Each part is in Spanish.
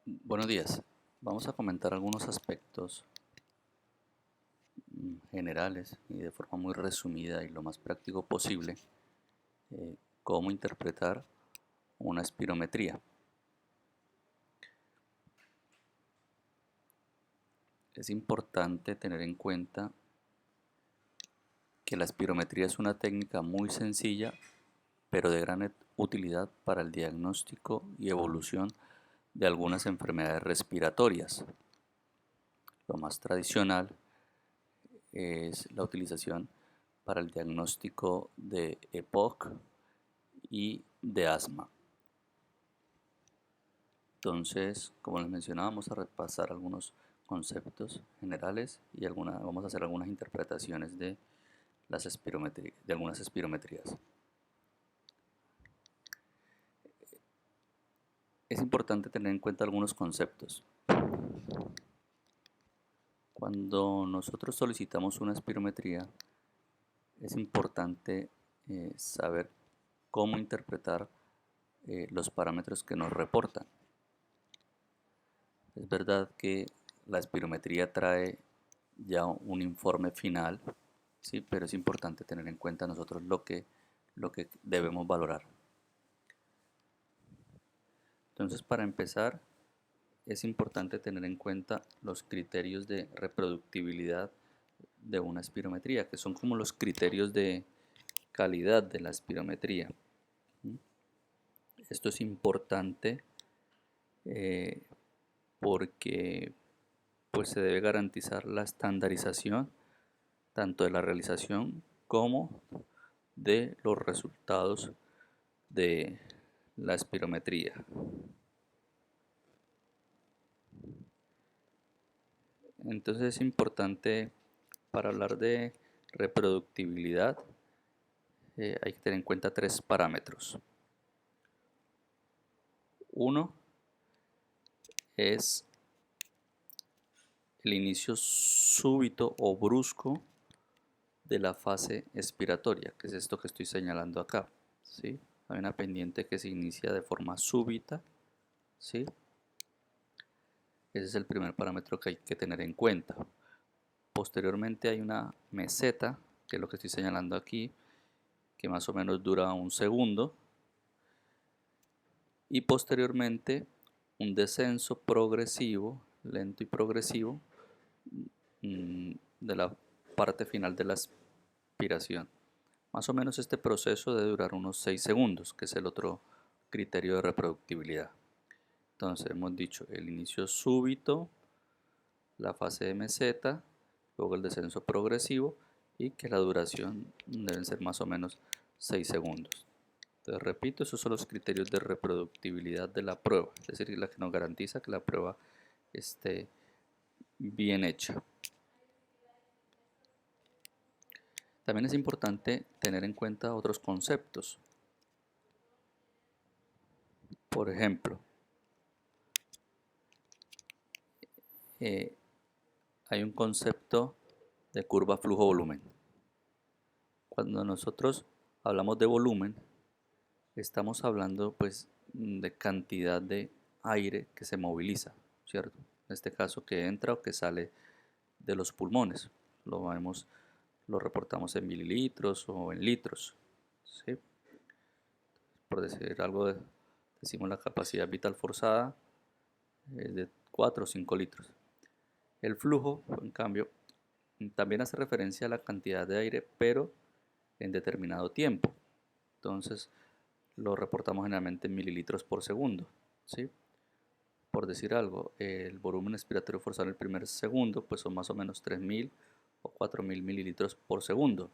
Buenos días. Vamos a comentar algunos aspectos generales y de forma muy resumida y lo más práctico posible, cómo interpretar una espirometría. Es importante tener en cuenta que la espirometría es una técnica muy sencilla, pero de gran utilidad para el diagnóstico y evolución de algunas enfermedades respiratorias. Lo más tradicional es la utilización para el diagnóstico de EPOC y de asma. Entonces, como les mencionaba, vamos a repasar algunos conceptos generales y vamos a hacer algunas interpretaciones de de algunas espirometrías. Es importante tener en cuenta algunos conceptos. Cuando nosotros solicitamos una espirometría, es importante saber cómo interpretar los parámetros que nos reportan. Es verdad que la espirometría trae ya un informe final, ¿sí? Pero es importante tener en cuenta nosotros lo que debemos valorar. Entonces, para empezar, es importante tener en cuenta los criterios de reproductibilidad de una espirometría, que son como los criterios de calidad de la espirometría. Esto es importante porque pues se debe garantizar la estandarización tanto de la realización como de los resultados de la espirometría. Entonces es importante, para hablar de reproductibilidad, hay que tener en cuenta tres parámetros. Uno es el inicio súbito o brusco de la fase expiratoria, que es esto que estoy señalando acá, ¿sí? Hay una pendiente que se inicia de forma súbita, ¿sí? Ese es el primer parámetro que hay que tener en cuenta. Posteriormente hay una meseta, que es lo que estoy señalando aquí, que más o menos dura un segundo. Y posteriormente un descenso progresivo, lento y progresivo, de la parte final de la expiración. Más o menos este proceso debe durar unos 6 segundos, que es el otro criterio de reproductibilidad. Entonces hemos dicho el inicio súbito, la fase de meseta, luego el descenso progresivo y que la duración deben ser más o menos 6 segundos. Entonces repito, esos son los criterios de reproductibilidad de la prueba, es decir, la que nos garantiza que la prueba esté bien hecha. También es importante tener en cuenta otros conceptos. Por ejemplo, hay un concepto de curva flujo-volumen. Cuando nosotros hablamos de volumen, estamos hablando pues de cantidad de aire que se moviliza, ¿cierto? En este caso que entra o que sale de los pulmones. Lo reportamos en mililitros o en litros, ¿sí? Por decir algo, decimos la capacidad vital forzada es de 4 o 5 litros. El flujo, en cambio, también hace referencia a la cantidad de aire, pero en determinado tiempo. Entonces, lo reportamos generalmente en mililitros por segundo, ¿sí? Por decir algo, el volumen expiratorio forzado en el primer segundo, pues son más o menos 3000 o 4000 mililitros por segundo,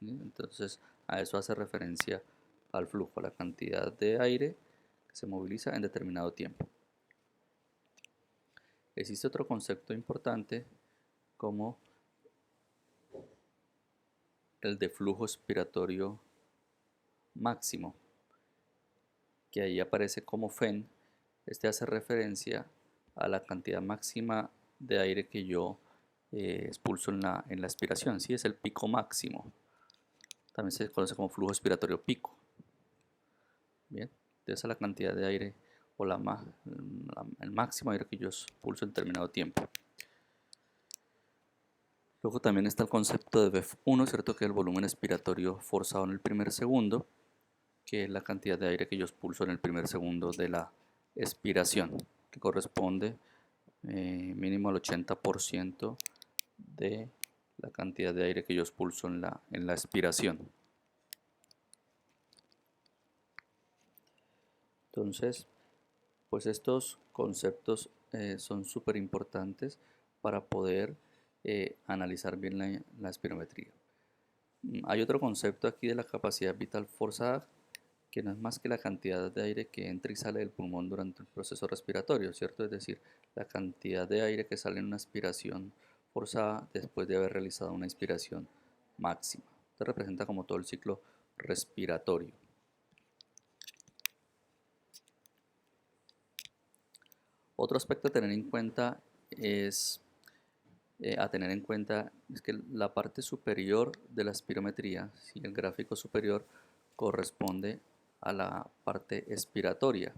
¿sí? Entonces, a eso hace referencia al flujo, a la cantidad de aire que se moviliza en determinado tiempo. Existe otro concepto importante como el de flujo expiratorio máximo, que ahí aparece como FEN. Este hace referencia a la cantidad máxima de aire que yo expulso en la expiración, ¿sí? Es el pico máximo. También se conoce como flujo expiratorio pico. Bien, esa es la cantidad de aire o el máximo aire que yo expulso en determinado tiempo. Luego también está el concepto de BEF1, ¿cierto? Que es el volumen expiratorio forzado en el primer segundo, que es la cantidad de aire que yo expulso en el primer segundo de la expiración, que corresponde mínimo al 80% de la cantidad de aire que yo expulso en la expiración. Entonces, pues estos conceptos son súper importantes para poder analizar bien la espirometría. Hay otro concepto aquí de la capacidad vital forzada, que no es más que la cantidad de aire que entra y sale del pulmón durante el proceso respiratorio, ¿cierto? Es decir, la cantidad de aire que sale en una aspiración forzada después de haber realizado una inspiración máxima. Esto representa como todo el ciclo respiratorio. Otro aspecto a tener en cuenta es que la parte superior de la espirometría, si el gráfico superior corresponde a la parte expiratoria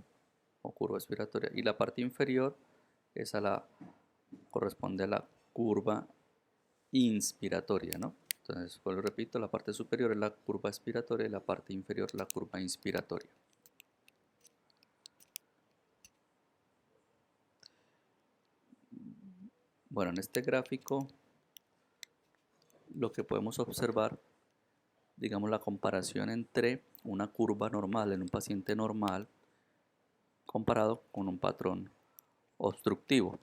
o curva expiratoria, y la parte inferior corresponde a la curva inspiratoria, ¿no? Entonces, vuelvo repito, la parte superior es la curva expiratoria y la parte inferior la curva inspiratoria. Bueno, en este gráfico lo que podemos observar, digamos, la comparación entre una curva normal en un paciente normal comparado con un patrón obstructivo.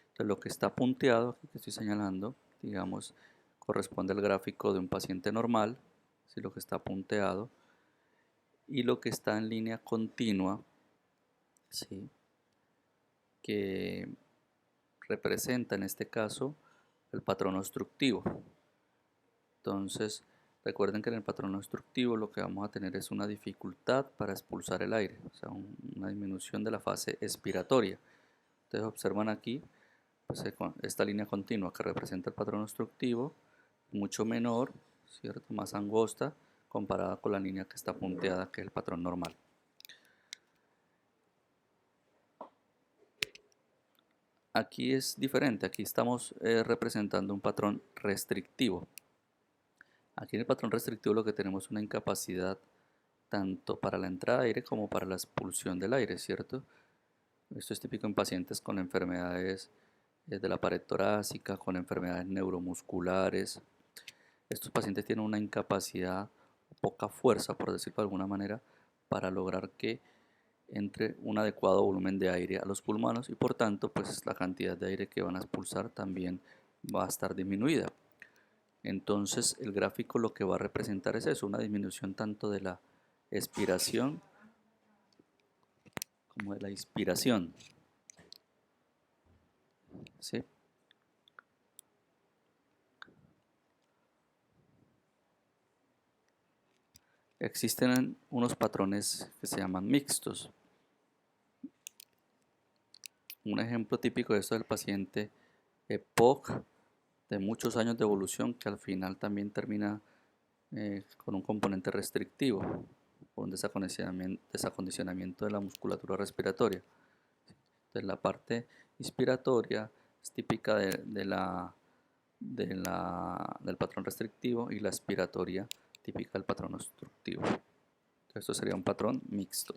Entonces, lo que está punteado, aquí que estoy señalando, digamos, corresponde al gráfico de un paciente normal, si lo que está punteado, y lo que está en línea continua, ¿sí? Que representa en este caso el patrón obstructivo. Entonces, recuerden que en el patrón obstructivo lo que vamos a tener es una dificultad para expulsar el aire, o sea, una disminución de la fase expiratoria. Entonces, observan aquí pues, esta línea continua que representa el patrón obstructivo, mucho menor, ¿cierto? Más angosta, comparada con la línea que está punteada, que es el patrón normal. Aquí es diferente, aquí estamos representando un patrón restrictivo. Aquí en el patrón restrictivo lo que tenemos es una incapacidad tanto para la entrada de aire como para la expulsión del aire, ¿cierto? Esto es típico en pacientes con enfermedades de la pared torácica, con enfermedades neuromusculares. Estos pacientes tienen una incapacidad, poca fuerza, por decirlo de alguna manera, para lograr que entre un adecuado volumen de aire a los pulmones y por tanto pues la cantidad de aire que van a expulsar también va a estar disminuida. Entonces el gráfico lo que va a representar es eso, una disminución tanto de la expiración como de la inspiración. ¿Sí? Existen unos patrones que se llaman mixtos. Un ejemplo típico de esto es el paciente EPOC de muchos años de evolución que al final también termina con un componente restrictivo o un desacondicionamiento de la musculatura respiratoria. Entonces la parte inspiratoria es típica del patrón restrictivo y la expiratoria típica del patrón obstructivo. Entonces, esto sería un patrón mixto.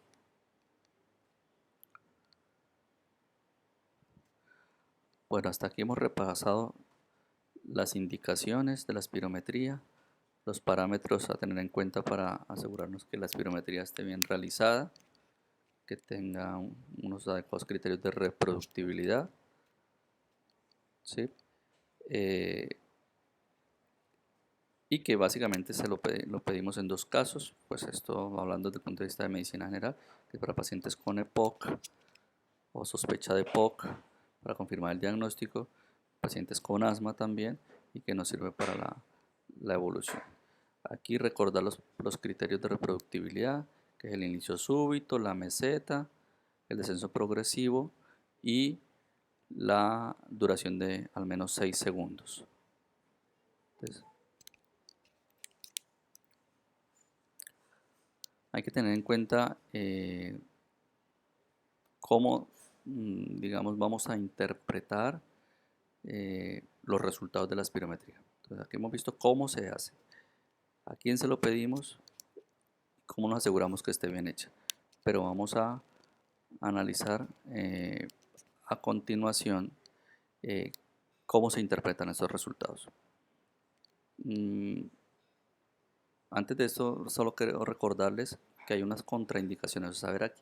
Bueno, hasta aquí hemos repasado las indicaciones de la espirometría, los parámetros a tener en cuenta para asegurarnos que la espirometría esté bien realizada, que tenga unos adecuados criterios de reproductibilidad, ¿sí? Y que básicamente lo pedimos en dos casos, pues esto hablando desde el punto de vista de medicina general, que para pacientes con EPOC o sospecha de EPOC, para confirmar el diagnóstico, pacientes con asma también, y que nos sirve para la evolución. Aquí recordar los criterios de reproductibilidad, que es el inicio súbito, la meseta, el descenso progresivo y la duración de al menos 6 segundos. Entonces, hay que tener en cuenta cómo, digamos, vamos a interpretar los resultados de la espirometría. Entonces, aquí hemos visto cómo se hace, a quién se lo pedimos, cómo nos aseguramos que esté bien hecha. Pero vamos a analizar a continuación eh, cómo se interpretan estos resultados. Antes de esto, solo quiero recordarles que hay unas contraindicaciones, saber a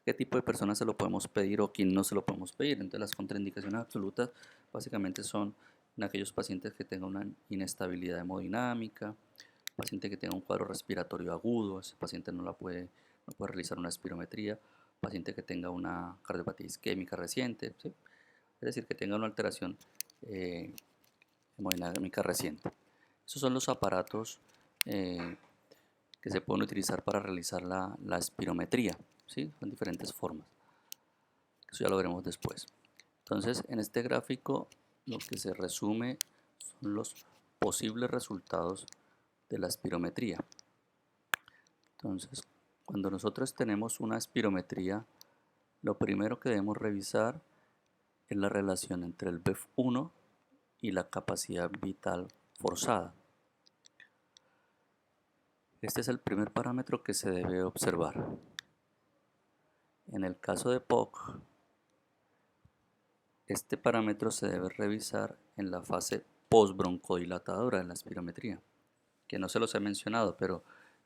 qué tipo de personas se lo podemos pedir o quién no se lo podemos pedir. Entonces, las contraindicaciones absolutas básicamente son en aquellos pacientes que tengan una inestabilidad hemodinámica, paciente que tenga un cuadro respiratorio agudo, ese paciente no puede realizar una espirometría, paciente que tenga una cardiopatía isquémica reciente, ¿sí? Es decir, que tenga una alteración eh, hemodinámica reciente. Esos son los aparatos eh, que se pueden utilizar para realizar la espirometría, ¿sí? Son diferentes formas. Eso ya lo veremos después. Entonces, en este gráfico lo que se resume son los posibles resultados de la espirometría. Entonces, cuando nosotros tenemos una espirometría, lo primero que debemos revisar es la relación entre el BEF1 y la capacidad vital forzada. Este es el primer parámetro que se debe observar. En el caso de POC, este parámetro se debe revisar en la fase postbroncodilatadora de la espirometría, que no se los he mencionado, pero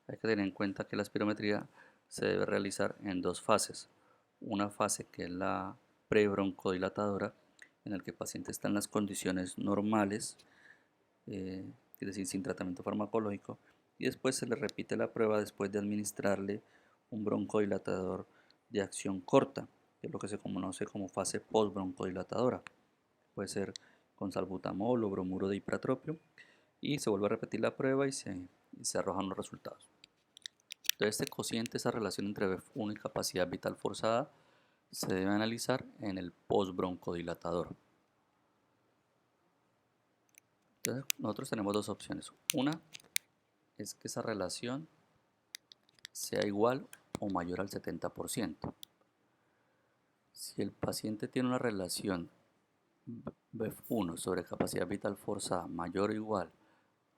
hay que tener en cuenta que la espirometría se debe realizar en dos fases. Una fase que es la prebroncodilatadora, en la que el paciente está en las condiciones normales, es decir, sin tratamiento farmacológico, y después se le repite la prueba después de administrarle un broncodilatador de acción corta, que es lo que se conoce como fase postbroncodilatadora. Puede ser con salbutamol o bromuro de ipratropio, y se vuelve a repetir la prueba y se arrojan los resultados. Entonces, este cociente, esa relación entre BEF1 y capacidad vital forzada, se debe analizar en el postbroncodilatador. Entonces, nosotros tenemos dos opciones. Una es que esa relación sea igual o mayor al 70%. Si el paciente tiene una relación BEF1 sobre capacidad vital forzada mayor o igual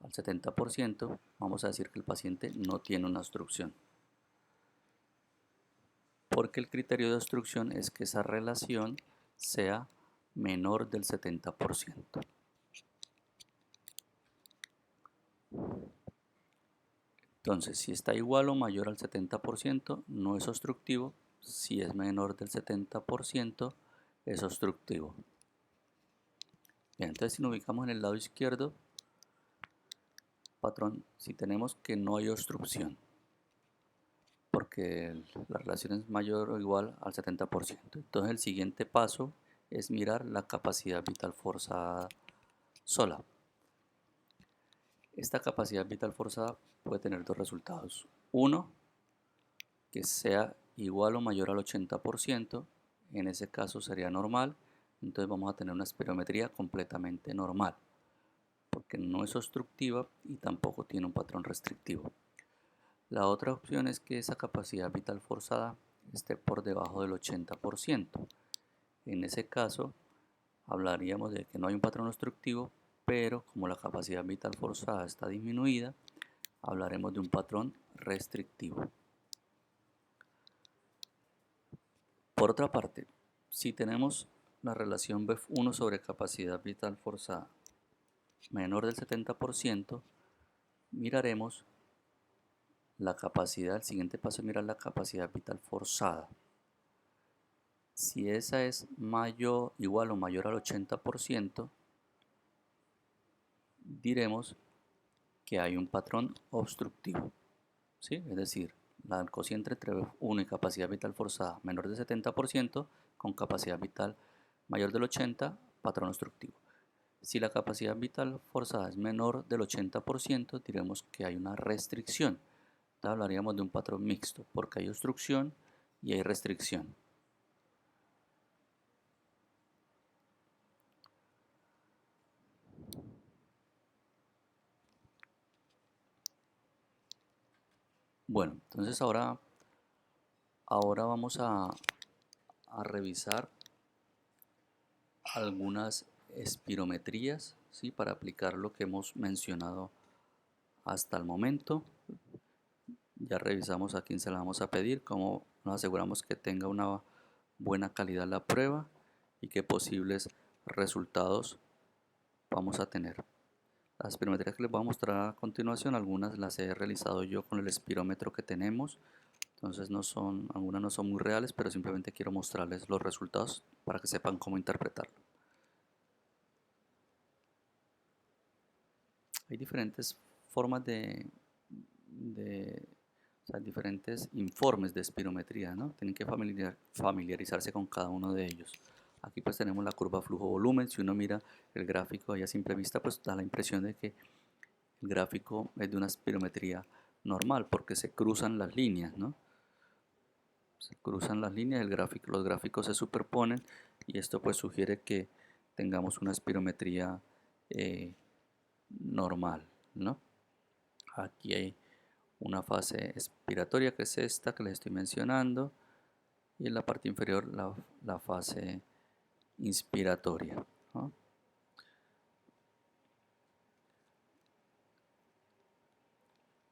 al 70%, vamos a decir que el paciente no tiene una obstrucción. Porque el criterio de obstrucción es que esa relación sea menor del 70%. Entonces, si está igual o mayor al 70%, no es obstructivo. Si es menor del 70%, es obstructivo. Bien, entonces si nos ubicamos en el lado izquierdo, patrón, si tenemos que no hay obstrucción, porque la relación es mayor o igual al 70%. Entonces el siguiente paso es mirar la capacidad vital forzada sola. Esta capacidad vital forzada puede tener dos resultados. Uno, que sea igual o mayor al 80%, en ese caso sería normal, entonces vamos a tener una espirometría completamente normal, porque no es obstructiva y tampoco tiene un patrón restrictivo. La otra opción es que esa capacidad vital forzada esté por debajo del 80%. En ese caso, hablaríamos de que no hay un patrón obstructivo, pero como la capacidad vital forzada está disminuida, hablaremos de un patrón restrictivo. Por otra parte, si tenemos la relación BEF1 sobre capacidad vital forzada menor del 70%, miraremos la capacidad, el siguiente paso es mirar la capacidad vital forzada. Si esa es mayor, igual o mayor al 80%, diremos que hay un patrón obstructivo, ¿sí? Es decir, el cociente entre 1 y capacidad vital forzada menor del 70% con capacidad vital mayor del 80%, patrón obstructivo. Si la capacidad vital forzada es menor del 80%, diremos que hay una restricción. Entonces hablaríamos de un patrón mixto, porque hay obstrucción y hay restricción. Bueno, entonces ahora vamos a a revisar algunas espirometrías, ¿sí? Para aplicar lo que hemos mencionado hasta el momento. Ya revisamos a quién se la vamos a pedir, cómo nos aseguramos que tenga una buena calidad la prueba y qué posibles resultados vamos a tener. Las espirometrías que les voy a mostrar a continuación, algunas las he realizado yo con el espirómetro que tenemos, entonces algunas no son muy reales, pero simplemente quiero mostrarles los resultados para que sepan cómo interpretarlo. Hay diferentes formas o sea, diferentes informes de espirometría, ¿no? Tienen que familiarizarse con cada uno de ellos. Aquí pues tenemos la curva flujo-volumen. Si uno mira el gráfico ahí a simple vista, pues da la impresión de que el gráfico es de una espirometría normal, porque se cruzan las líneas, ¿no? Se cruzan las líneas, los gráficos se superponen y esto pues sugiere que tengamos una espirometría normal, ¿no? Aquí hay una fase expiratoria que es esta que les estoy mencionando y en la parte inferior la fase inspiratoria, ¿no?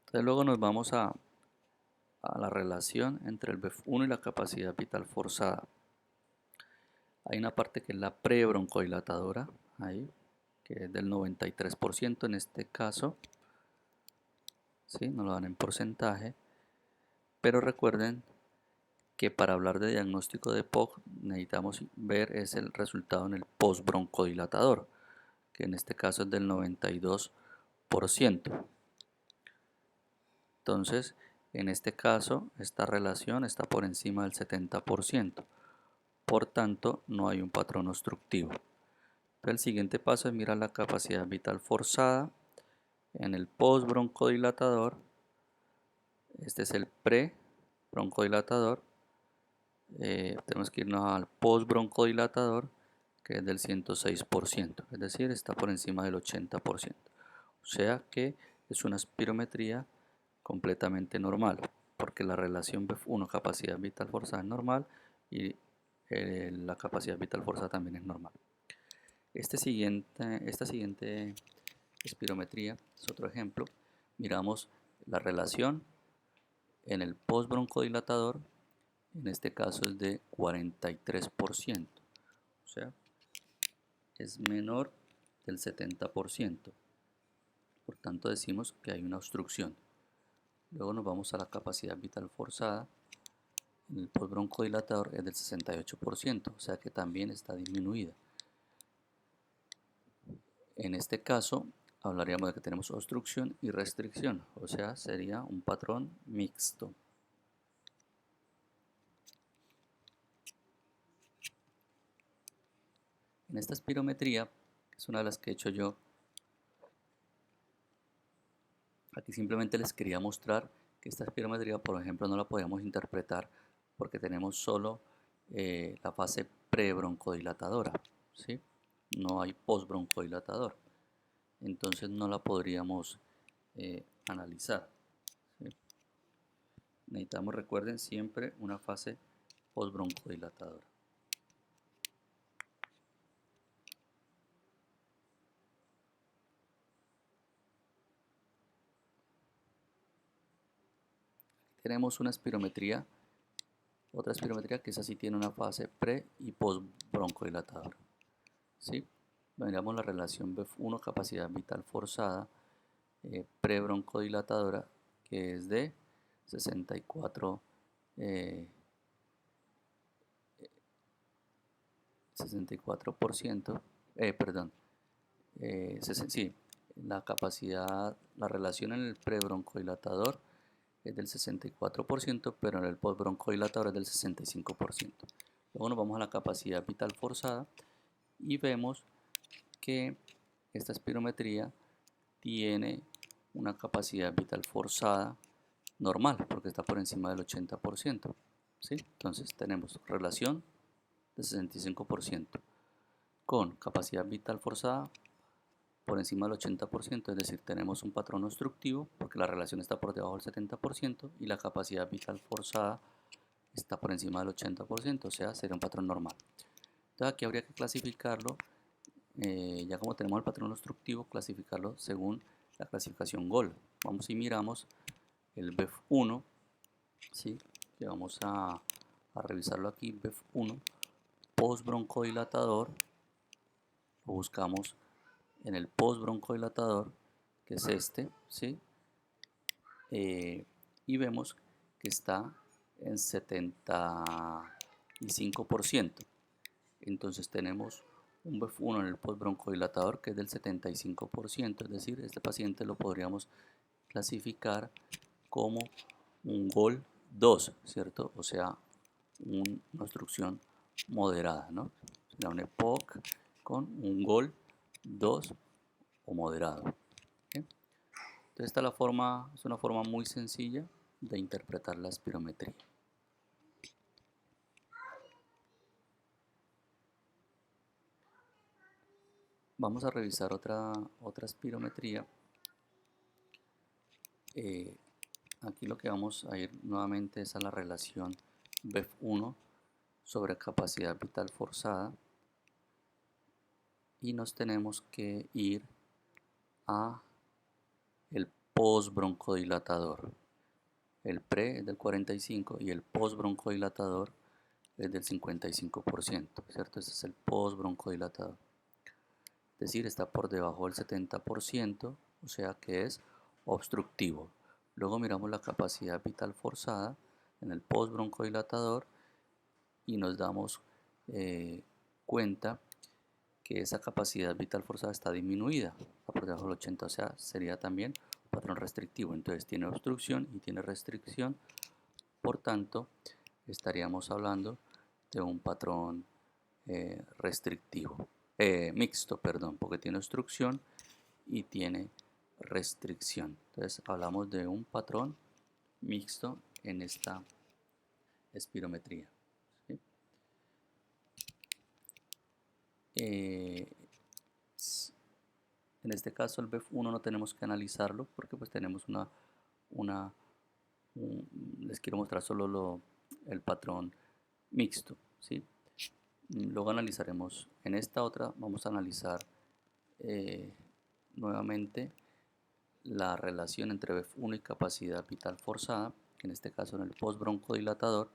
Entonces luego nos vamos a la relación entre el BEF1 y la capacidad vital forzada. Hay una parte que es la prebroncodilatadora, ahí, que es del 93% en este caso, ¿sí? Nos lo dan en porcentaje, pero recuerden que para hablar de diagnóstico de POC necesitamos ver es el resultado en el postbroncodilatador, que en este caso es del 92%. Entonces, en este caso, esta relación está por encima del 70%. Por tanto, no hay un patrón obstructivo. El siguiente paso es mirar la capacidad vital forzada en el postbroncodilatador. Este es el pre-broncodilatador. Tenemos que irnos al postbroncodilatador, que es del 106%, es decir, está por encima del 80%. O sea que es una espirometría completamente normal, porque la relación BEF1 capacidad vital forzada es normal y la capacidad vital forzada también es normal. Esta siguiente espirometría es otro ejemplo. Miramos la relación en el postbroncodilatador, en este caso es de 43%, o sea, es menor del 70%. Por tanto decimos que hay una obstrucción. Luego nos vamos a la capacidad vital forzada. En el postbroncodilatador es del 68%, o sea que también está disminuida. En este caso hablaríamos de que tenemos obstrucción y restricción, o sea, sería un patrón mixto. En esta espirometría, que es una de las que he hecho yo, aquí simplemente les quería mostrar que esta espirometría, por ejemplo, no la podemos interpretar porque tenemos solo la fase prebroncodilatadora, ¿sí? No hay postbroncodilatador. Entonces no la podríamos analizar, ¿sí? Necesitamos, recuerden, siempre una fase postbroncodilatadora. Tenemos una espirometría, otra espirometría que es así, tiene una fase pre y postbroncodilatadora, ¿sí? Miramos la relación BEF1 capacidad vital forzada prebroncodilatadora, que es de 64, 64%, perdón, sí, la relación en el prebroncodilatador es del 64%, pero en el postbroncodilatador es del 65%. Luego nos vamos a la capacidad vital forzada y vemos que esta espirometría tiene una capacidad vital forzada normal, porque está por encima del 80%, ¿sí? Entonces tenemos relación de 65% con capacidad vital forzada por encima del 80%, es decir, tenemos un patrón obstructivo porque la relación está por debajo del 70% y la capacidad vital forzada está por encima del 80%, o sea, sería un patrón normal. Entonces aquí habría que clasificarlo, ya como tenemos el patrón obstructivo, clasificarlo según la clasificación GOL. Vamos y miramos el BEF1, ¿sí? Que vamos a revisarlo aquí, BEF1, postbroncodilatador, lo buscamos en el postbroncodilatador, que es este, ¿sí? Y vemos que está en 75%. Entonces tenemos un BEF1 en el postbroncodilatador que es del 75%, es decir, este paciente lo podríamos clasificar como un GOL 2, ¿cierto? O sea, una obstrucción moderada, ¿no? Será un EPOC con un GOL 2 o moderado. ¿Okay? Entonces esta es una forma muy sencilla de interpretar la espirometría. Vamos a revisar otra espirometría. Aquí lo que vamos a ir nuevamente es a la relación BEF1 sobre capacidad vital forzada y nos tenemos que ir a el postbroncodilatador. El pre es del 45 y el postbroncodilatador es del 55%, ¿cierto? Este es el postbroncodilatador. Es decir, está por debajo del 70%, o sea que es obstructivo. Luego miramos la capacidad vital forzada en el postbroncodilatador y nos damos cuenta que esa capacidad vital forzada está disminuida, está por debajo del 80, o sea, sería también un patrón restrictivo. Entonces tiene obstrucción y tiene restricción, por tanto, estaríamos hablando de un patrón restrictivo, mixto, perdón, porque tiene obstrucción y tiene restricción. Entonces hablamos de un patrón mixto en esta espirometría. ¿Sí? En este caso el BEF1 no tenemos que analizarlo porque pues tenemos les quiero mostrar solo el patrón mixto, ¿sí? Luego analizaremos en esta otra, vamos a analizar nuevamente la relación entre BEF1 y capacidad vital forzada, que en este caso en el postbroncodilatador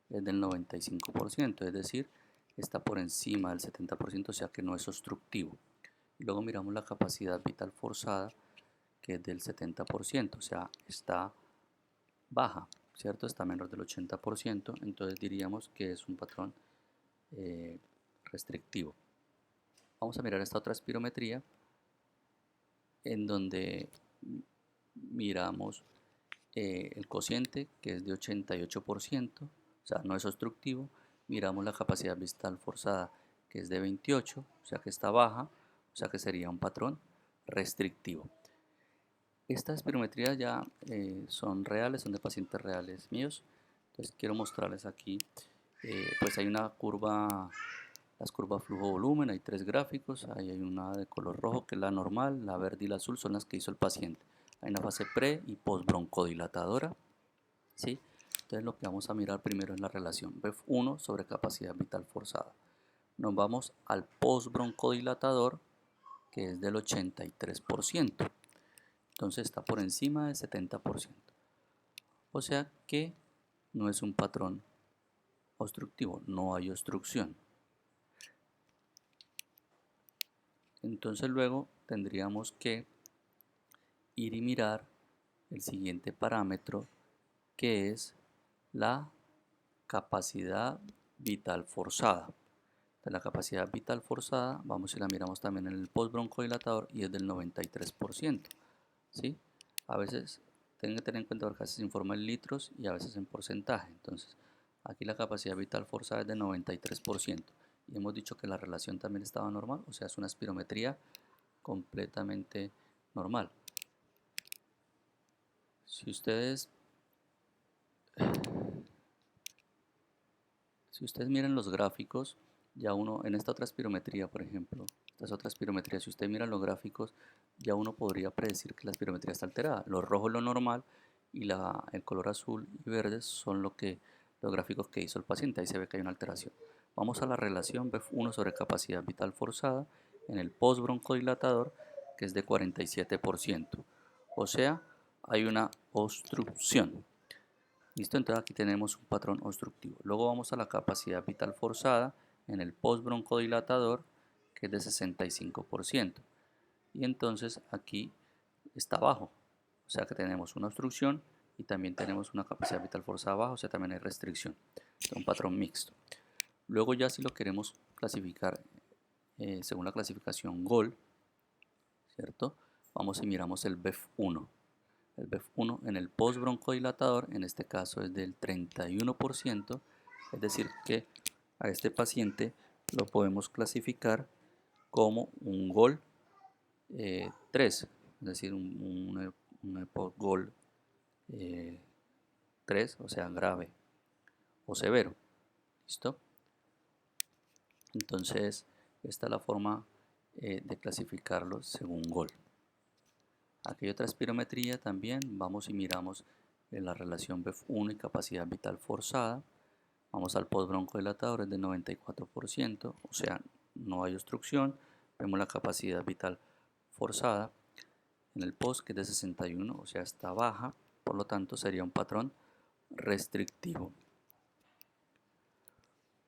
es del 95%, es decir, está por encima del 70%, o sea que no es obstructivo. Y luego miramos la capacidad vital forzada, que es del 70%, o sea, está baja, ¿cierto? Está menor del 80%, entonces diríamos que es un patrón restrictivo. Vamos a mirar esta otra espirometría en donde miramos el cociente, que es de 88%, o sea, no es obstructivo. Miramos la capacidad vital forzada, que es de 28, o sea que está baja, o sea que sería un patrón restrictivo. Estas espirometrías ya son reales, son de pacientes reales míos. Entonces quiero mostrarles aquí, pues hay una curva, las curvas flujo-volumen, hay tres gráficos, ahí hay una de color rojo que es la normal, la verde y la azul son las que hizo el paciente. Hay una fase pre y postbroncodilatadora, ¿sí? Entonces lo que vamos a mirar primero es la relación BEF1 sobre capacidad vital forzada. Nos vamos al postbroncodilatador, que es del 83%. Entonces está por encima del 70%. O sea que no es un patrón obstructivo, no hay obstrucción. Entonces luego tendríamos que ir y mirar el siguiente parámetro, que es la capacidad vital forzada. De la capacidad vital forzada, vamos y la miramos también en el postbroncodilatador y es del 93%. ¿Sí? A veces tienen que tener en cuenta que a veces se informa en litros y a veces en porcentaje. Entonces, aquí la capacidad vital forzada es de 93%. Y hemos dicho que la relación también estaba normal, o sea, es una espirometría completamente normal. Si ustedes miran los gráficos, ya uno, en esta otra espirometría, por ejemplo, esta es otra espirometría, si ustedes miran los gráficos, ya uno podría predecir que la espirometría está alterada. Lo rojo es lo normal y el color azul y verde son lo que los gráficos que hizo el paciente. Ahí se ve que hay una alteración. Vamos a la relación BEF1 sobre capacidad vital forzada en el postbroncodilatador, que es de 47%. O sea, hay una obstrucción. ¿Listo? Entonces aquí tenemos un patrón obstructivo. Luego vamos a la capacidad vital forzada en el postbroncodilatador, que es de 65%. Y entonces aquí está bajo. O sea que tenemos una obstrucción y también tenemos una capacidad vital forzada baja, o sea también hay restricción. Es un patrón mixto. Luego ya si lo queremos clasificar según la clasificación GOL, ¿cierto? Vamos y miramos el BEF1. El BEF1 en el postbroncodilatador, en este caso es del 31%, es decir que a este paciente lo podemos clasificar como un GOL 3, es decir, un GOL 3, o sea, grave o severo. ¿Listo? Entonces, esta es la forma de clasificarlo según GOL. Aquí hay otra espirometría también. Vamos y miramos la relación BEF1 y capacidad vital forzada. Vamos al postbroncodilatador, es de 94%, o sea, no hay obstrucción. Vemos la capacidad vital forzada en el post, que es de 61, o sea, está baja. Por lo tanto, sería un patrón restrictivo.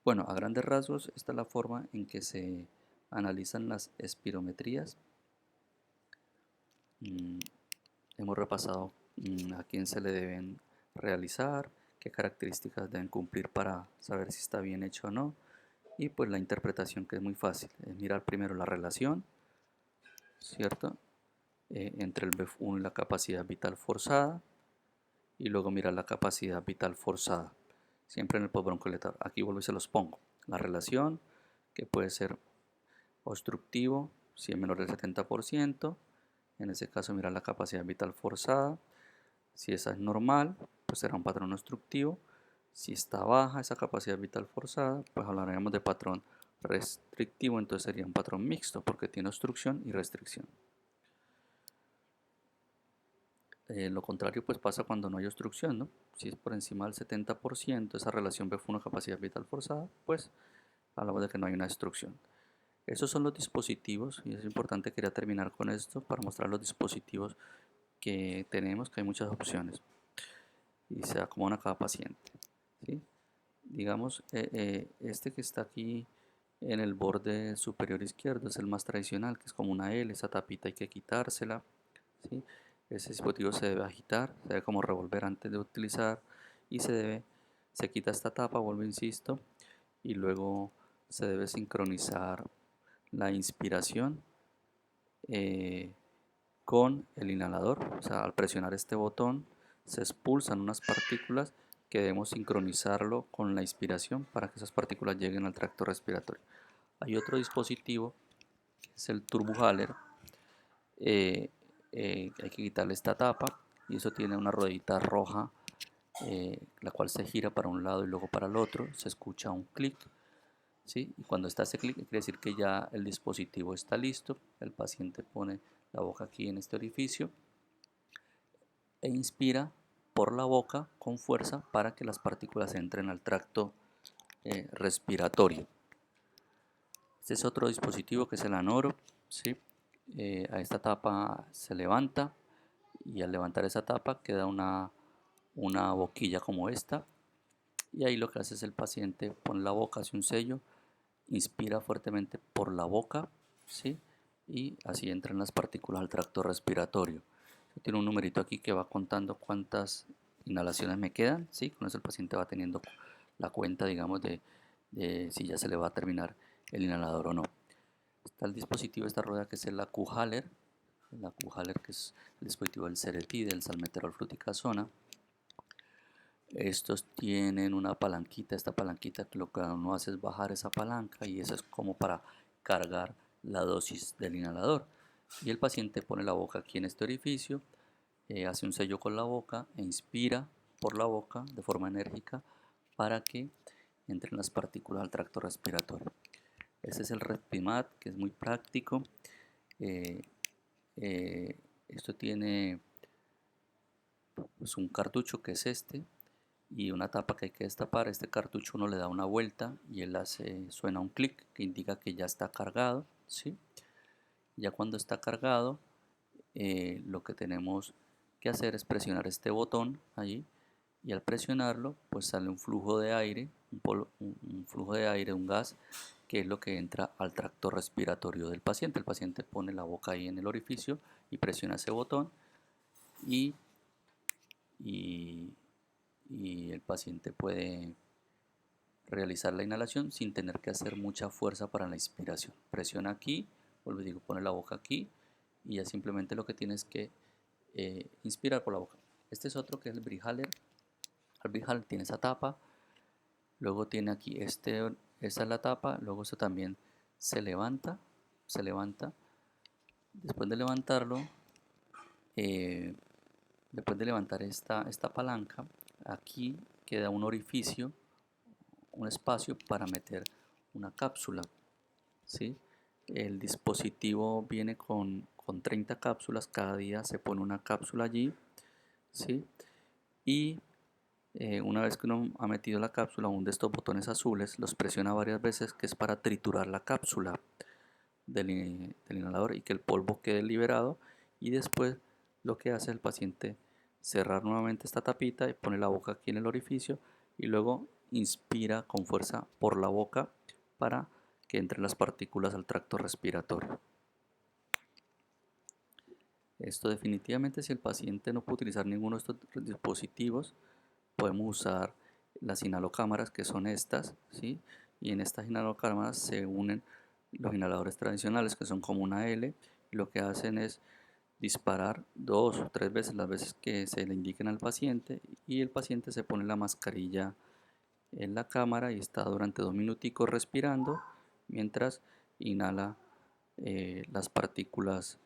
Bueno, a grandes rasgos, esta es la forma en que se analizan las espirometrías. Hemos repasado a quién se le deben realizar, qué características deben cumplir para saber si está bien hecho o no. Y pues la interpretación, que es muy fácil, es mirar primero la relación, ¿cierto? Entre el BEF1 y la capacidad vital forzada, y luego mirar la capacidad vital forzada, siempre en el postbroncodilatador. Aquí vuelvo y se los pongo. La relación, que puede ser obstructivo si es menor del 70%, en ese caso mirar la capacidad vital forzada. Si esa es normal, pues será un patrón obstructivo. Si está baja esa capacidad vital forzada, pues hablaremos de patrón restrictivo, entonces sería un patrón mixto porque tiene obstrucción y restricción. Lo contrario pues pasa cuando no hay obstrucción, ¿no? Si es por encima del 70% esa relación BEF1 capacidad vital forzada, pues hablamos de que no hay una obstrucción. Esos son los dispositivos y es importante, quería terminar con esto para mostrar los dispositivos que tenemos, que hay muchas opciones y se acomodan a cada paciente, ¿sí? Digamos, este que está aquí en el borde superior izquierdo es el más tradicional, que es como una L, esa tapita hay que quitársela, ¿sí? Ese dispositivo se debe agitar, se debe como revolver antes de utilizar y se quita esta tapa, vuelvo insisto, y luego se debe sincronizar la inspiración con el inhalador. O sea, al presionar este botón se expulsan unas partículas que debemos sincronizarlo con la inspiración para que esas partículas lleguen al tracto respiratorio. Hay otro dispositivo que es el Turbuhaler. Hay que quitarle esta tapa y eso tiene una ruedita roja, la cual se gira para un lado y luego para el otro. Se escucha un clic, ¿sí? Y cuando está ese clic quiere decir que ya el dispositivo está listo. El paciente pone la boca aquí en este orificio e inspira por la boca con fuerza para que las partículas entren al tracto respiratorio. Este es otro dispositivo que es el anoro, ¿sí? A esta tapa se levanta y al levantar esa tapa queda una boquilla como esta, y ahí lo que hace es el paciente pone la boca, hace un sello, inspira fuertemente por la boca, ¿sí? Y así entran las partículas al tracto respiratorio. Tiene un numerito aquí que va contando cuántas inhalaciones me quedan, ¿sí? Con eso el paciente va teniendo la cuenta, digamos, de si ya se le va a terminar el inhalador o no. Está el dispositivo, esta rueda, que es el Q-Haler, que es el dispositivo del Ceretide, del salmeterol fluticasona. Estos tienen una palanquita, esta palanquita que lo que uno hace es bajar esa palanca y eso es como para cargar la dosis del inhalador. Y el paciente pone la boca aquí en este orificio, hace un sello con la boca e inspira por la boca de forma enérgica para que entren las partículas al tracto respiratorio. Este es el Respimat, que es muy práctico. Eh, esto tiene pues, un cartucho que es este, y una tapa que hay que destapar. Este cartucho uno le da una vuelta y él suena un clic que indica que ya está cargado, ¿sí? Ya cuando está cargado, lo que tenemos que hacer es presionar este botón allí, y al presionarlo pues sale un flujo de aire, un flujo de aire, un gas, que es lo que entra al tracto respiratorio del paciente. El paciente pone la boca ahí en el orificio y presiona ese botón y, y, y el paciente puede realizar la inhalación sin tener que hacer mucha fuerza para la inspiración. Presiona aquí, vuelvo y digo, pone la boca aquí y ya simplemente lo que tienes que inspirar por la boca. Este es otro que es el Breathaler. El Breathaler tiene esa tapa, luego tiene aquí esa es la tapa, luego esto también se levanta, se levanta. Después de levantarlo, eh, después de levantar esta palanca, aquí queda un orificio, un espacio para meter una cápsula, ¿sí? El dispositivo viene con 30 cápsulas, cada día se pone una cápsula allí, ¿sí? Y una vez que uno ha metido la cápsula, uno de estos botones azules los presiona varias veces, que es para triturar la cápsula del inhalador y que el polvo quede liberado, y después lo que hace el paciente cerrar nuevamente esta tapita y pone la boca aquí en el orificio y luego inspira con fuerza por la boca para que entren las partículas al tracto respiratorio. Esto definitivamente, si el paciente no puede utilizar ninguno de estos dispositivos, podemos usar las inhalocámaras, que son estas, ¿sí? Y en estas inhalocámaras se unen los inhaladores tradicionales, que son como una L, y lo que hacen es disparar 2 o 3 veces las veces que se le indiquen al paciente, y el paciente se pone la mascarilla en la cámara y está durante 2 minuticos respirando mientras inhala las partículas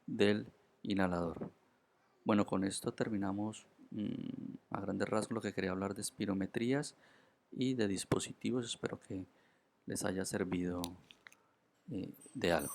del inhalador. Bueno, con esto terminamos a grandes rasgos lo que quería hablar de espirometrías y de dispositivos. Espero que les haya servido de algo.